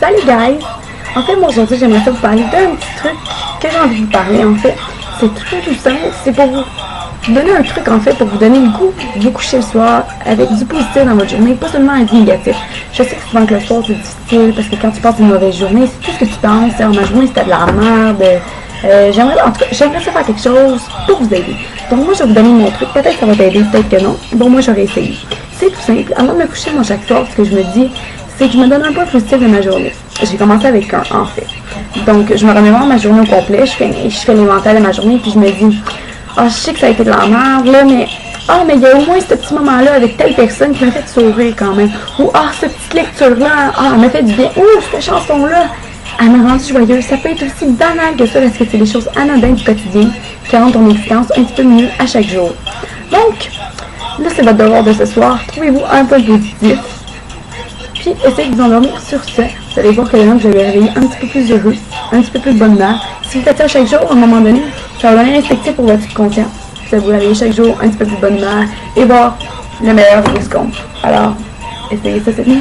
Salut guys! En fait, moi aujourd'hui, j'aimerais vous parler d'un petit truc que j'ai envie de vous parler en fait. C'est tout simple, c'est pour vous donner un truc en fait, pour vous donner le goût de vous coucher le soir avec du positif dans votre journée, pas seulement un négatif. Je sais que souvent que le soir c'est difficile parce que quand tu passes une mauvaise journée, c'est tout ce que tu penses, c'est ma journée c'était de la merde. J'aimerais faire quelque chose pour vous aider. Donc moi je vais vous donner mon truc, peut-être que ça va t'aider, peut-être que non. Bon moi j'aurais essayé. C'est tout simple, avant de me coucher moi chaque soir, ce que je me dis, c'est que je me donne un point positif de ma journée. J'ai commencé avec un en fait. Donc je me remémore ma journée au complet, je fais l'inventaire de ma journée, puis je me dis, je sais que ça a été de la merde là, mais mais il y a au moins ce petit moment-là avec telle personne qui m'a fait sourire quand même. Ou cette petite lecture-là, elle m'a fait du bien. Ou cette chanson-là, elle m'a rendu joyeuse. Ça peut être aussi banal que ça parce que c'est des choses anodines du quotidien qui rendent ton existence un petit peu mieux à chaque jour. Donc, là c'est votre devoir de ce soir. Trouvez-vous un point positif. Puis essayez de vous endormir sur ça. Vous allez voir que le lendemain, vous allez réveiller un petit peu plus heureux, un petit peu plus de bonne humeur. Si vous faites ça chaque jour, à un moment donné, ça va donner un inspectif pour votre subconscient. Ça va vous réveiller chaque jour un petit peu plus de bonne humeur et voir le meilleur de ce compte. Alors, essayez ça cette nuit.